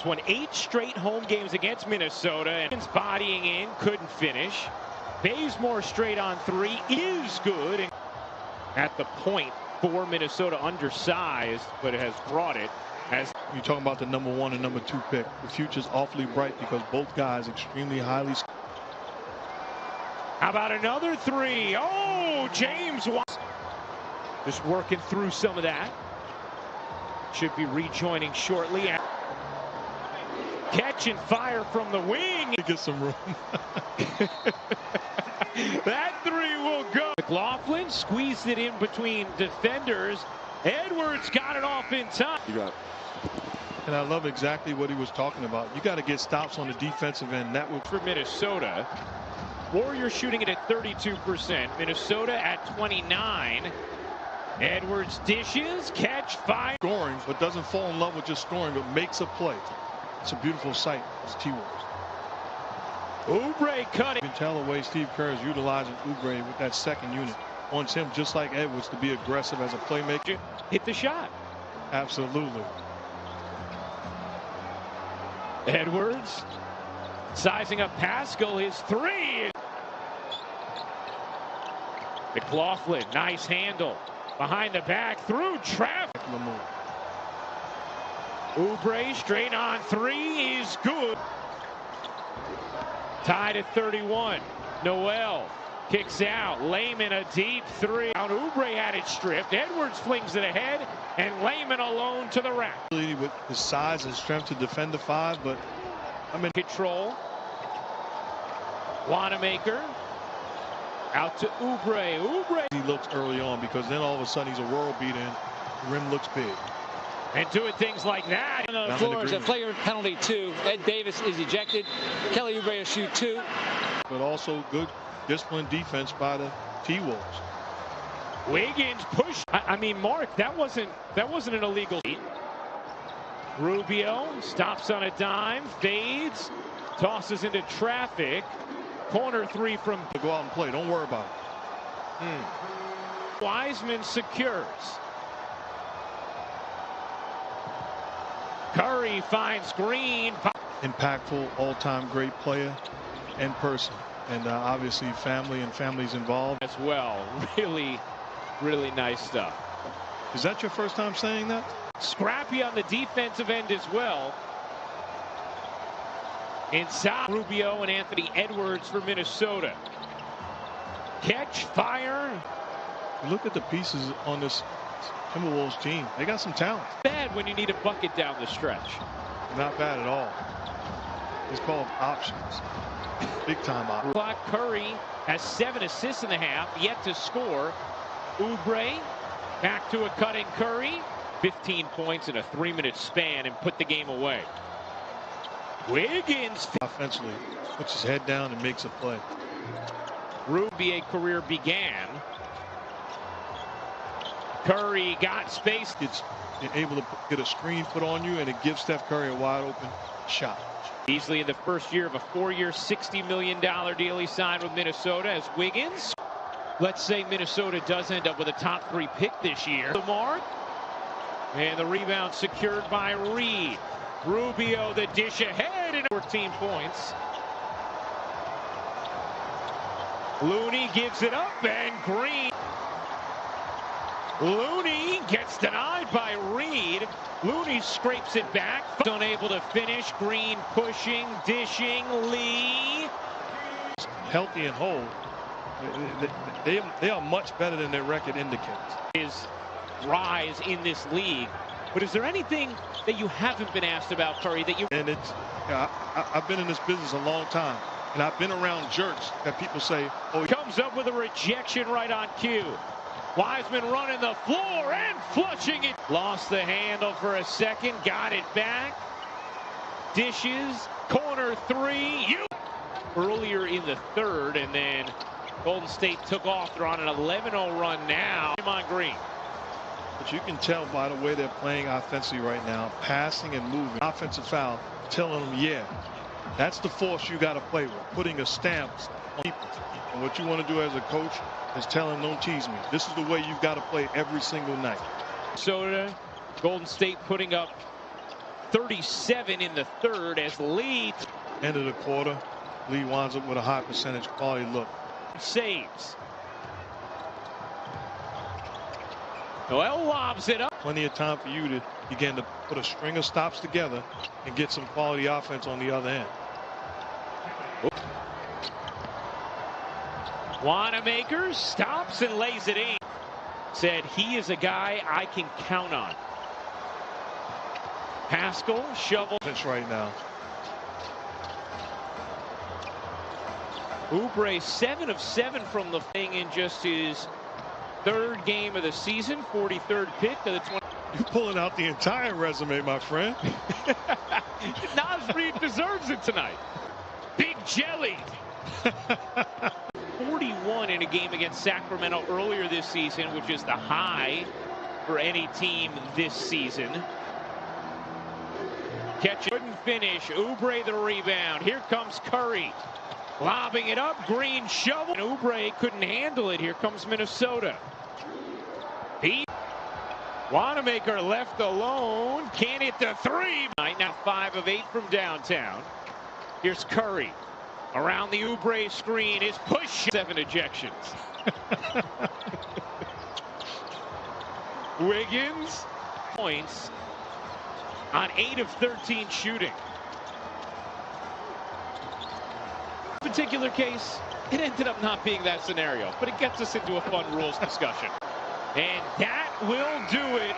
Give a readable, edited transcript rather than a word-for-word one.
has won 8 straight home games against Minnesota, and bodying in, couldn't finish. Bazemore straight on 3 is good. At the point for Minnesota, undersized, but it has brought it. As you're talking about the number 1 and number 2 pick, the future's awfully bright because both guys extremely highly. How about another 3? Oh, James just working through some of that. Should be rejoining shortly. Catch and fire from the wing. Get some room. That 3 will go. McLaughlin squeezed it in between defenders. Edwards got it off in time. You got it. And I love exactly what he was talking about. You got to get stops on the defensive end. That was for Minnesota. Warriors shooting it at 32%. Minnesota at 29%. Edwards dishes, catch, fire. Scoring, but doesn't fall in love with just scoring, but makes a play. It's a beautiful sight as T-Wolves. Oubre cutting. You can tell the way Steve Kerr is utilizing Oubre with that second unit. Wants him, just like Edwards, to be aggressive as a playmaker. Hit the shot. Absolutely. Edwards sizing up Pascal, his 3. McLaughlin, nice handle. Behind the back, through traffic. Oubre straight on 3 is good. Tied at 31. Noel kicks out. Layman a deep 3. Oubre had it stripped. Edwards flings it ahead, and Layman alone to the rack. With his size and strength to defend the 5, but I'm in control. Wanamaker out to Oubre. Oubre. He looks early on because then all of a sudden he's a world beater and the rim looks big. And doing things like that. On the floor is a player penalty 2. Ed Davis is ejected. Kelly Oubre will shoot 2. But also good disciplined defense by the T-Wolves. Wiggins push. I mean, Mark, that wasn't an illegal. Rubio stops on a dime, fades, tosses into traffic. Corner 3 from. Go out and play. Don't worry about it. Wiseman secures. Curry finds Green. Impactful, all-time great player and person. And obviously families involved. As well. Really, really nice stuff. Is that your first time saying that? Scrappy on the defensive end as well. Inside Rubio and Anthony Edwards for Minnesota. Catch, fire. Look at the pieces on this Timberwolves team. They got some talent. Bad when you need a bucket down the stretch. Not bad at all. It's called options. Big time options. Curry has 7 assists in the half, yet to score. Oubre back to a cutting Curry. 15 points in a 3-minute span and put the game away. Wiggins offensively puts his head down and makes a play. Rubio career began. Curry got space. It's able to get a screen put on you, and it gives Steph Curry a wide open shot. Easily in the first year of a 4-year, $60 million deal he signed with Minnesota as Wiggins. Let's say Minnesota does end up with a top 3 pick this year. The mark. And the rebound secured by Reed. Rubio the dish ahead and 14 points. Looney gives it up and Green. Looney gets denied by Reed. Looney scrapes it back. Unable to finish. Green pushing, dishing. Lee. Healthy and whole. They are much better than their record indicates. His rise in this league. But is there anything that you haven't been asked about Curry that you... And it's, I've been in this business a long time, and I've been around jerks that people say, oh, comes up with a rejection right on cue. Wiseman running the floor and flushing it. Lost the handle for a second, got it back. Dishes, corner 3. Earlier in the 3rd, and then Golden State took off. They're on an 11-0 run now. On Green. But you can tell by the way they're playing offensively right now, passing and moving. Offensive foul, telling them, yeah, that's the force you got to play with, putting a stamp on people. And what you want to do as a coach is tell them, don't tease me. This is the way you've got to play every single night. Minnesota, Golden State putting up 37 in the third as Lee End of the quarter, Lee winds up with a high percentage quality look. saves. Noel lobs it up. Plenty of time for you to begin to put a string of stops together and get some quality offense on the other end. Wanamaker stops and lays it in. Said he is a guy I can count on. Pascal shovel. That's right now. Oubre 7 of 7 from the thing in just his third game of the season. 43rd pick to the 20. You're pulling out the entire resume, my friend. Naz Reid deserves it tonight. Big jelly. 41 in a game against Sacramento earlier this season, which is the high for any team this season. Catch it, couldn't finish. Oubre the rebound. Here comes Curry. Lobbing it up, Green shovel. And Oubre couldn't handle it. Here comes Minesota. Wanamaker left alone. Can't hit the three. Now 5 of 8 from downtown. Here's Curry. Around the Oubre screen is push. 7 ejections. Wiggins. Points on 8 of 13 shooting. Particular case, it ended up not being that scenario, but it gets us into a fun rules discussion. And that will do it